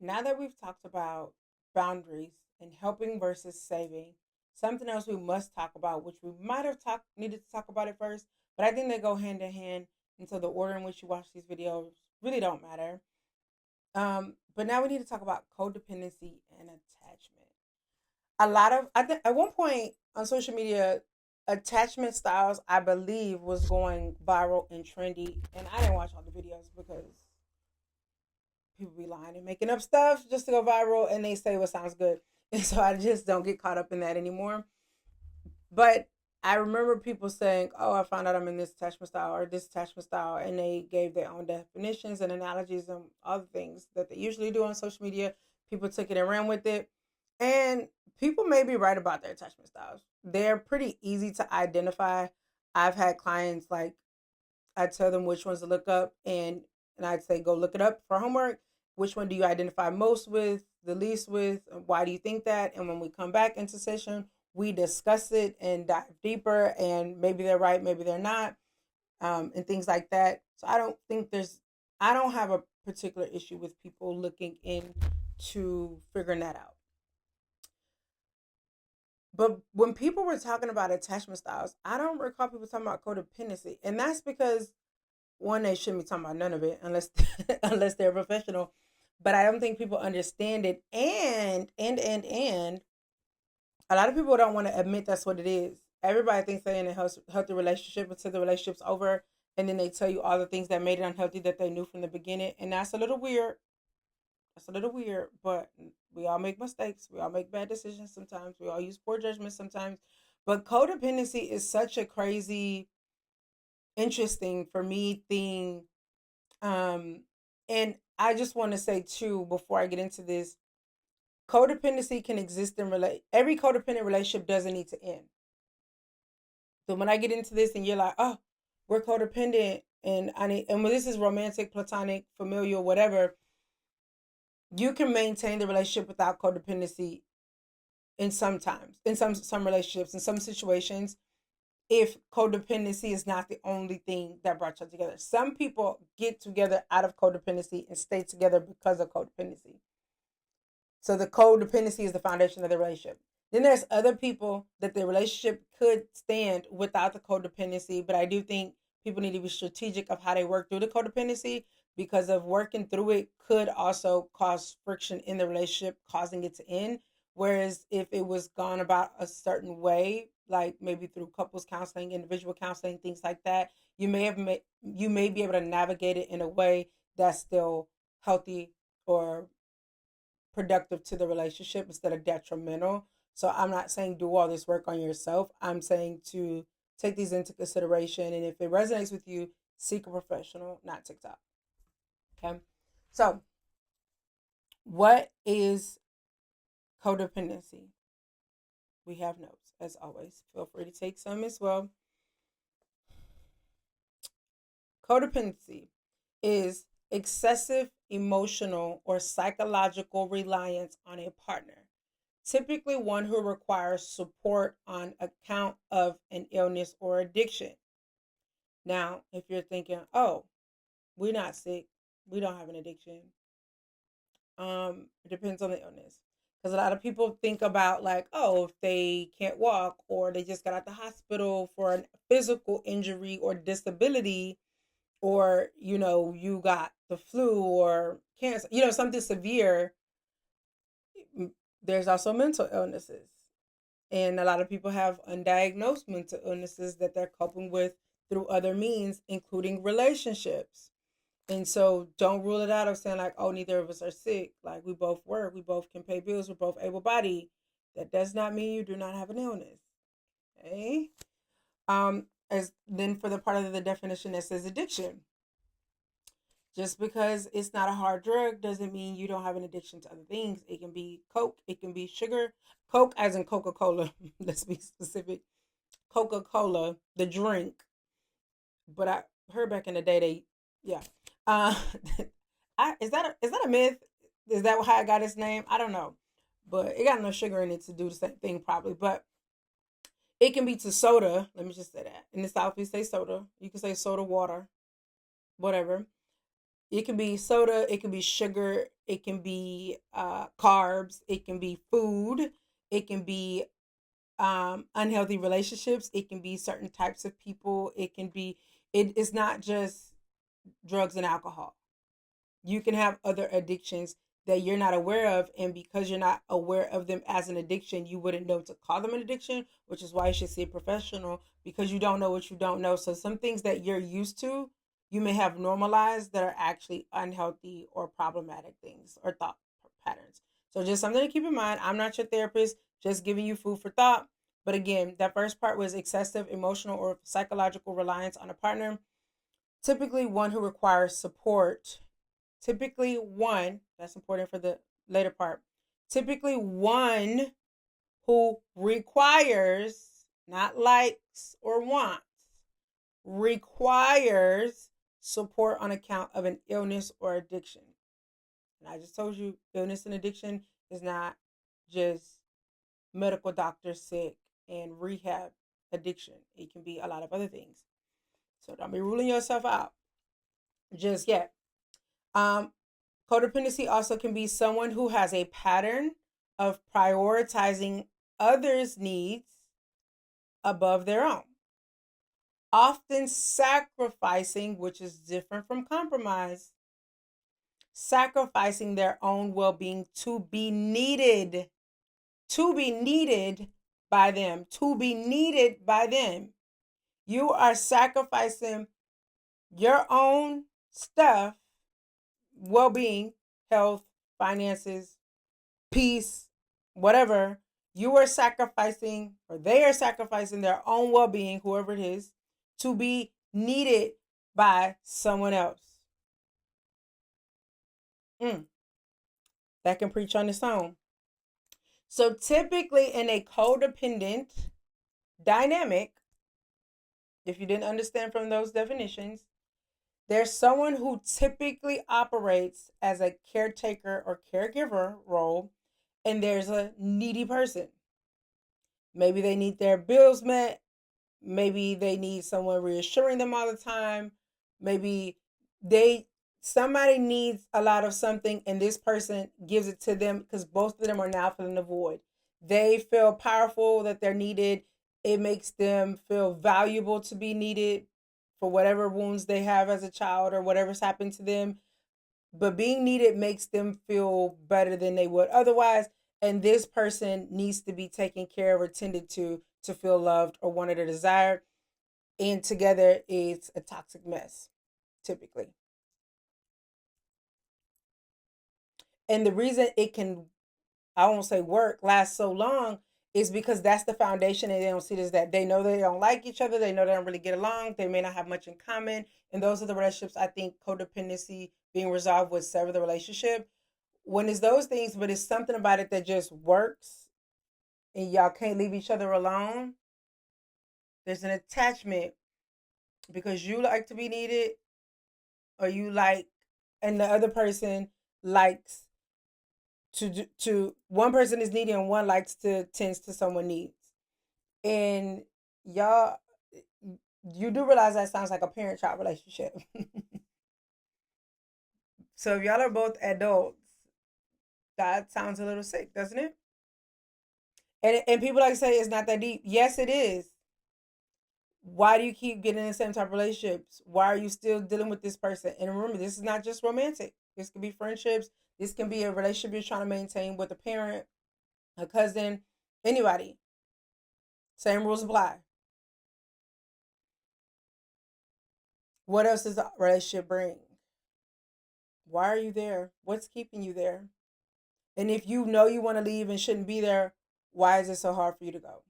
now that we've talked about boundaries and helping versus saving, something else we must talk about, which we might have needed to talk about it first, but I think they go hand in hand, and so the order in which you watch these videos really don't matter. But now we need to talk about codependency and attachment. A lot of I think at one point on social media, attachment styles I believe was going viral and trendy, and I didn't watch all the videos because people be lying and making up stuff just to go viral, and they say what sounds good, and so I just don't get caught up in that anymore. But I remember people saying, "Oh, I found out I'm in this attachment style or this attachment style," and they gave their own definitions and analogies and other things that they usually do on social media. People took it and ran with it, and people may be right about their attachment styles. They're pretty easy to identify. I've had clients like I tell them which ones to look up, and I'd say go look it up for homework. Which one do you identify most with, the least with? Why do you think that? And when we come back into session, we discuss it and dive deeper. And maybe they're right, maybe they're not, and things like that. So I don't have a particular issue with people looking into figuring that out. But when people were talking about attachment styles, I don't recall people talking about codependency, and that's because one, they shouldn't be talking about none of it unless unless they're a professional. But I don't think people understand it, and a lot of people don't want to admit that's what it is. Everybody thinks they're in a healthy relationship until the relationship's over, and then they tell you all the things that made it unhealthy that they knew from the beginning, and that's a little weird. That's a little weird, but we all make mistakes. We all make bad decisions sometimes. We all use poor judgment sometimes. But codependency is such a crazy, interesting for me thing. Um, and I just want to say too, before I get into this, codependency can exist in every codependent relationship doesn't need to end. So when I get into this and you're like, oh, we're codependent and I need and when this is romantic, platonic, familial, whatever, you can maintain the relationship without codependency in some relationships, in some situations, if codependency is not the only thing that brought you together. Some people get together out of codependency and stay together because of codependency. So the codependency is the foundation of the relationship. Then there's other people that the relationship could stand without the codependency, but I do think people need to be strategic of how they work through the codependency because of working through it could also cause friction in the relationship, causing it to end. Whereas if it was gone about a certain way, like maybe through couples counseling, individual counseling, things like that, you may be able to navigate it in a way that's still healthy or productive to the relationship instead of detrimental. So I'm not saying do all this work on yourself. I'm saying to take these into consideration. And if it resonates with you, seek a professional, not TikTok. Okay. So, what is codependency? We have notes as always. Feel free to take some as well. Codependency is excessive emotional or psychological reliance on a partner, typically one who requires support on account of an illness or addiction. Now, if you're thinking, oh, we're not sick, we don't have an addiction, it depends on the illness. Because a lot of people think about, like, oh, if they can't walk or they just got out the hospital for a physical injury or disability, or, you got the flu or cancer, something severe, there's also mental illnesses. And a lot of people have undiagnosed mental illnesses that they're coping with through other means, including relationships. And so don't rule it out of saying, like, oh, neither of us are sick. Like, we both work, we both can pay bills, we're both able bodied. That does not mean you do not have an illness. Okay. As then for the part of the definition that says addiction. Just because it's not a hard drug doesn't mean you don't have an addiction to other things. It can be Coke, it can be sugar. Coke as in Coca-Cola. Let's be specific. Coca-Cola, the drink. But I heard back in the day yeah. Uh is that a myth? Is that how I got its name? I don't know. But it got no sugar in it to do the same thing probably. But it can be to soda. Let me just say that. In the South we say soda. You can say soda water, whatever. It can be soda, it can be sugar, it can be carbs, it can be food, it can be unhealthy relationships, it can be certain types of people, it can be, it is not just drugs and alcohol. You can have other addictions that you're not aware of, and because you're not aware of them as an addiction, you wouldn't know to call them an addiction, which is why you should see a professional, because you don't know what you don't know. So some things that you're used to, you may have normalized that are actually unhealthy or problematic things or thought patterns. So just something to keep in mind. I'm not your therapist, just giving you food for thought. But again, that first part was excessive emotional or psychological reliance on a partner, typically one who requires support. Typically, one, that's important for the later part, typically one who requires, not likes or wants, requires support on account of an illness or addiction. And I just told you, illness and addiction is not just medical doctor sick and rehab addiction. It can be a lot of other things. So don't be ruling yourself out just yet. Um, Codependency also can be someone who has a pattern of prioritizing others' needs above their own, often sacrificing, which is different from compromise, sacrificing their own well being to be needed by them, to be needed by them. You are sacrificing your own stuff, well being, health, finances, peace, whatever. You are sacrificing, or they are sacrificing their own well being, whoever it is, to be needed by someone else. Mm, that can preach on its own. So typically in a codependent dynamic, if you didn't understand from those definitions, there's someone who typically operates as a caretaker or caregiver role, and there's a needy person. Maybe they need their bills met. Maybe they need someone reassuring them all the time. Maybe they somebody needs a lot of something and this person gives it to them because both of them are now filling the void. They feel powerful that they're needed. It makes them feel valuable to be needed for whatever wounds they have as a child or whatever's happened to them. But being needed makes them feel better than they would otherwise. And this person needs to be taken care of or tended to feel loved or wanted or desired. And together it's a toxic mess, typically. And the reason it can, I won't say work, last so long is because that's the foundation, and they don't see this, that they know they don't like each other, they know they don't really get along, they may not have much in common. And those are the relationships I think codependency being resolved would sever the relationship. When it's those things, but it's something about it that just works and y'all can't leave each other alone, there's an attachment because you like to be needed, or you like, and the other person likes to one person is needy and one likes to tends to someone needs. And y'all, you do realize that sounds like a parent child relationship. So if y'all are both adults, that sounds a little sick, doesn't it? And people like to say it's not that deep. Yes, it is. Why do you keep getting in the same type of relationships? Why are you still dealing with this person? And remember, this is not just romantic. This could be friendships. This can be a relationship you're trying to maintain with a parent, a cousin, anybody. Same rules apply. What else does the relationship bring? Why are you there? What's keeping you there? And if you know you want to leave and shouldn't be there, why is it so hard for you to go?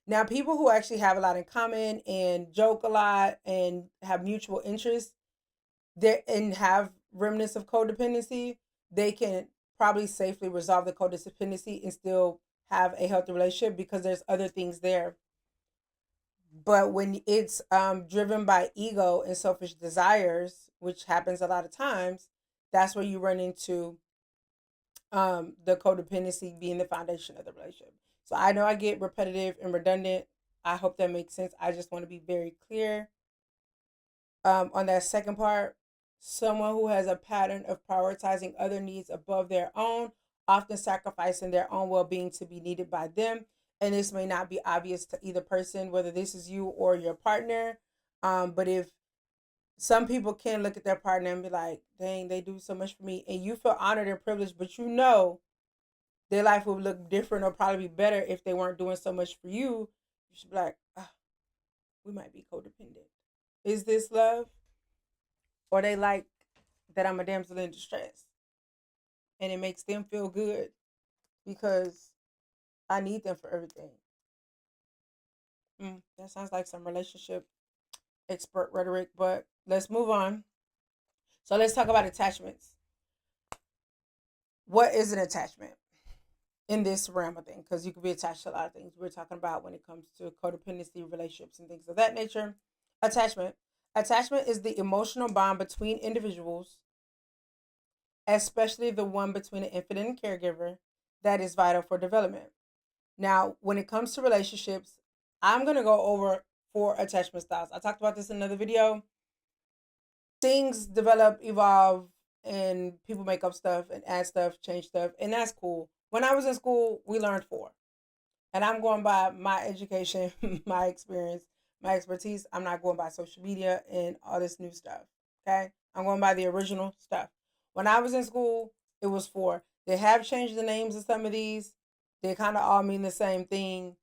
Now, people who actually have a lot in common and joke a lot and have mutual interests there and have remnants of codependency, they can probably safely resolve the codependency and still have a healthy relationship because there's other things there. But when it's driven by ego and selfish desires, which happens a lot of times, that's where you run into the codependency being the foundation of the relationship. So I know I get repetitive and redundant. I hope that makes sense. I just want to be very clear On that second part, someone who has a pattern of prioritizing other needs above their own, often sacrificing their own well-being to be needed by them. And this may not be obvious to either person, whether this is you or your partner. But if some people can look at their partner and be like, dang, they do so much for me, and you feel honored and privileged, but you know their life would look different or probably be better if they weren't doing so much for you. You should be like, we might be codependent. Is this love? Or they like that I'm a damsel in distress. And it makes them feel good because I need them for everything. That sounds like some relationship expert rhetoric, but let's move on. So let's talk about attachments. What is an attachment in this realm of things? Because you could be attached to a lot of things. We're talking about when it comes to codependency, relationships, and things of that nature. Attachment. Attachment is the emotional bond between individuals, especially the one between an infant and a caregiver, that is vital for development. Now, when it comes to relationships, I'm going to go over 4 attachment styles. I talked about this in another video. Things develop, evolve, and people make up stuff and add stuff, change stuff, and that's cool. When I was in school, we learned 4. And I'm going by my education, my experience, my expertise. I'm not going by social media and all this new stuff. Okay? I'm going by the original stuff. When I was in school, it was 4. They have changed the names of some of these. They kind of all mean the same thing.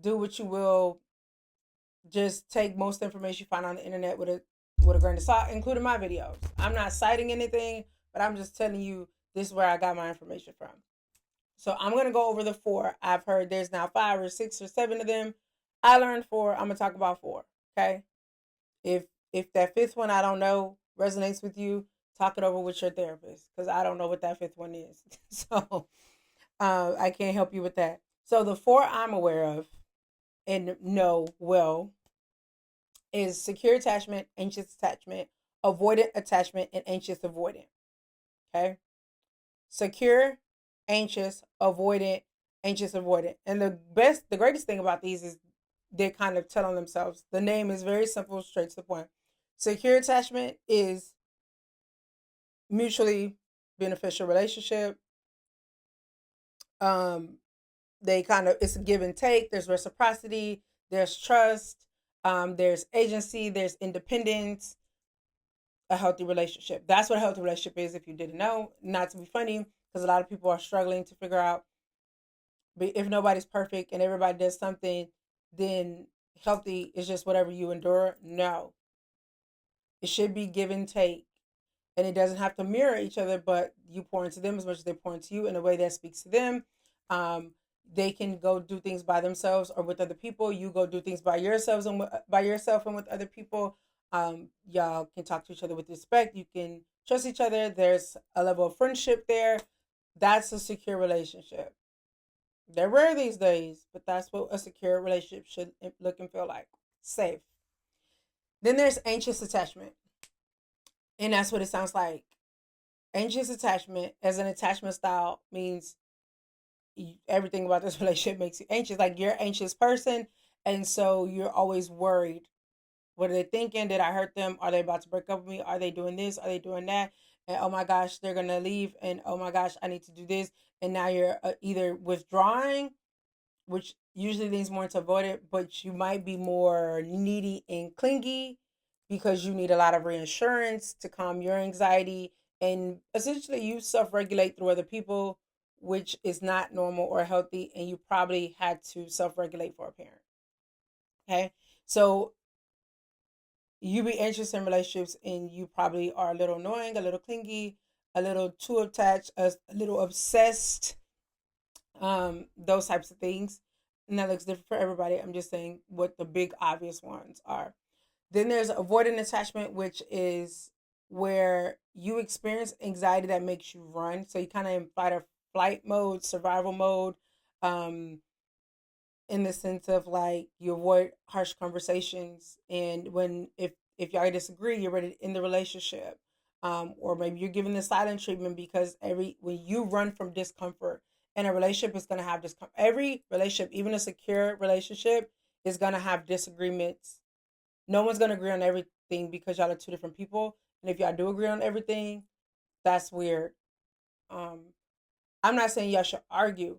Do what you will. Just take most information you find on the internet with a grain of salt, including my videos. I'm not citing anything, but I'm just telling you this is where I got my information from. So I'm going to go over the 4. I've heard there's now 5 or 6 or 7 of them. I learned 4. I'm going to talk about 4. Okay. If that 5th one I don't know resonates with you, talk it over with your therapist, because I don't know what that 5th one is. So I can't help you with that. So the 4 I'm aware of and know well is secure attachment, anxious attachment, avoidant attachment, and anxious avoidant. Okay. Secure, anxious, avoidant, anxious avoidant. And the greatest thing about these is they kind of tell on themselves. The name is very simple, straight to the point. Secure attachment is mutually beneficial relationship. It's a give and take. There's reciprocity. There's trust. There's agency. There's independence. A healthy relationship. That's what a healthy relationship is. If you didn't know, not to be funny, because a lot of people are struggling to figure out. But if nobody's perfect and everybody does something, then healthy is just whatever you endure. No, it should be give and take. And it doesn't have to mirror each other, but you pour into them as much as they pour into you in a way that speaks to them. They can go do things by themselves or with other people. You go do things by yourselves and by yourself and with other people. Y'all can talk to each other with respect. You can trust each other. There's a level of friendship there. That's a secure relationship. They're rare these days, but that's what a secure relationship should look and feel like. Safe. Then there's anxious attachment. And that's what it sounds like. Anxious attachment as an attachment style means everything about this relationship makes you anxious. Like you're an anxious person, and so you're always worried. What are they thinking? Did I hurt them? Are they about to break up with me? Are they doing this? Are they doing that? And oh my gosh, they're gonna leave. And oh my gosh, I need to do this. And now you're either withdrawing, which usually leans more to avoid it, but you might be more needy and clingy because you need a lot of reassurance to calm your anxiety. And essentially, you self regulate through other people, which is not normal or healthy. And you probably had to self regulate for a parent. Okay. So you be anxious in relationships and you probably are a little annoying, a little clingy, a little too attached, a little obsessed, those types of things. And that looks different for everybody. I'm just saying what the big obvious ones are. Then there's avoidant attachment, which is where you experience anxiety that makes you run. So you kind of in fight or flight mode, survival mode, in the sense of like you avoid harsh conversations. And if y'all disagree, you're ready to end the relationship. Or maybe you're giving the silent treatment because when you run from discomfort, and a relationship is going to have discomfort. Every relationship, even a secure relationship, is going to have disagreements. No one's going to agree on thing because y'all are two different people. And if y'all do agree on everything, that's weird. Um, I'm not saying y'all should argue.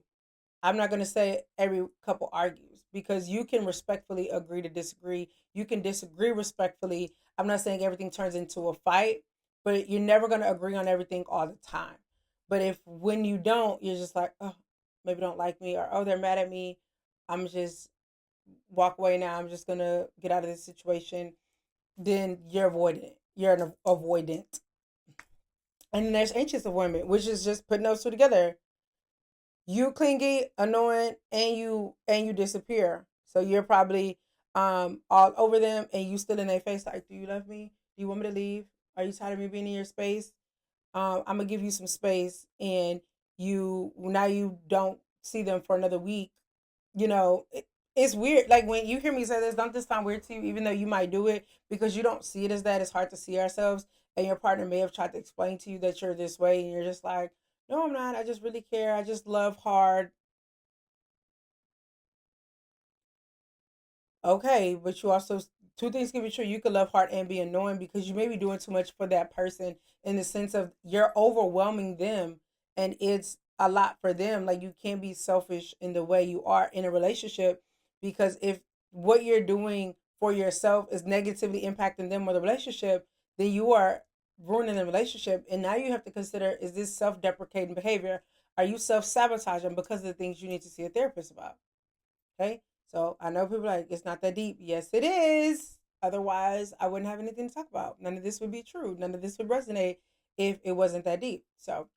I'm not going to say every couple argues because you can respectfully agree to disagree. You can disagree respectfully. I'm not saying everything turns into a fight, but you're never going to agree on everything all the time. But if when you don't, you're just like, oh, maybe don't like me, or oh, they're mad at me. I'm just walk away now. I'm just going to get out of this situation. Then you're avoidant. You're an avoidant. And then there's anxious avoidant, which is just putting those two together. You clingy, annoying, and you disappear. So you're probably all over them, and you still in their face like, do you love me? Do you want me to leave? Are you tired of me being in your space? I'm gonna give you some space, and you don't see them for another week. It's weird. Like when you hear me say this, don't this sound weird to you? Even though you might do it because you don't see it as that. It's hard to see ourselves, and your partner may have tried to explain to you that you're this way, and you're just like, no, I'm not. I just really care. I just love hard. Okay, but you also two things can be true. You could love hard and be annoying because you may be doing too much for that person in the sense of you're overwhelming them and it's a lot for them. Like you can't be selfish in the way you are in a relationship because if what you're doing for yourself is negatively impacting them or the relationship, then you are ruining the relationship. And now you have to consider, is this self-deprecating behavior? Are you self-sabotaging because of the things you need to see a therapist about? Okay. So I know people are like, it's not that deep. Yes, it is. Otherwise, I wouldn't have anything to talk about. None of this would be true. None of this would resonate if it wasn't that deep. So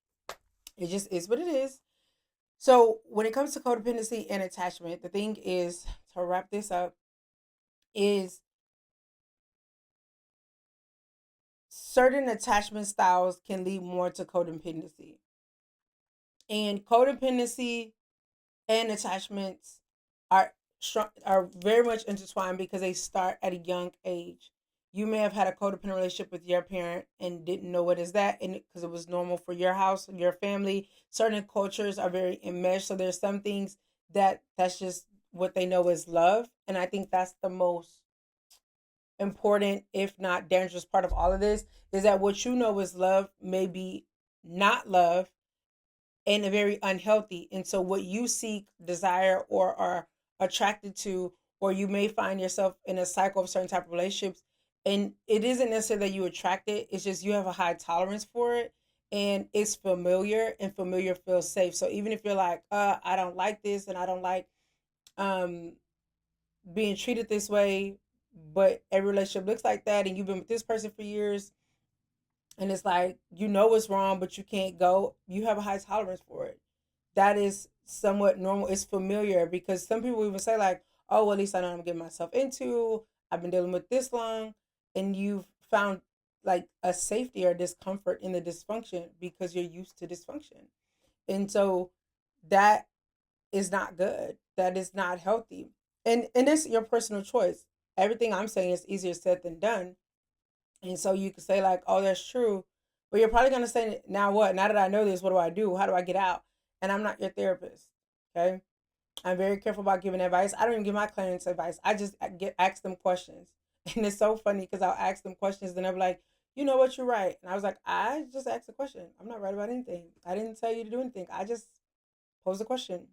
it just is what it is. So when it comes to codependency and attachment, the thing is, to wrap this up, is certain attachment styles can lead more to codependency. And codependency and attachments are are very much intertwined because they start at a young age. You may have had a codependent relationship with your parent and didn't know what is that, and because it was normal for your house, your family. Certain cultures are very enmeshed, so there's some things that's just what they know is love, and I think that's the most important, if not dangerous, part of all of this is that what you know is love may be not love and very unhealthy. And so what you seek, desire, or are attracted to, or you may find yourself in a cycle of certain type of relationships. And it isn't necessarily that you attract it, it's just you have a high tolerance for it. And it's familiar, and familiar feels safe. So even if you're like, I don't like this and I don't like um being treated this way, but every relationship looks like that, and you've been with this person for years, and it's like you know it's wrong, but you can't go. You have a high tolerance for it. That is somewhat normal. It's familiar because some people even say like, "Oh, well, at least I know what I'm getting myself into. I've been dealing with this long," and you've found like a safety or discomfort in the dysfunction because you're used to dysfunction, and so that is not good. That is not healthy, and it's your personal choice. Everything I'm saying is easier said than done, and so you could say like, "Oh, that's true," but you're probably gonna say, "Now what? Now that I know this, what do I do? How do I get out?" And I'm not your therapist. Okay, I'm very careful about giving advice. I don't even give my clients advice. I just get ask them questions, and it's so funny because I'll ask them questions, and they're like, "You know what? You're right." And I was like, "I just asked a question. I'm not right about anything. I didn't tell you to do anything. I just posed a question."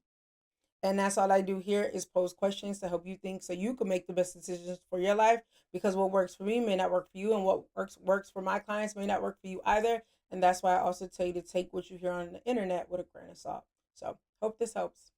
And that's all I do here is pose questions to help you think so you can make the best decisions for your life because what works for me may not work for you and what works for my clients may not work for you either. And that's why I also tell you to take what you hear on the internet with a grain of salt. So hope this helps.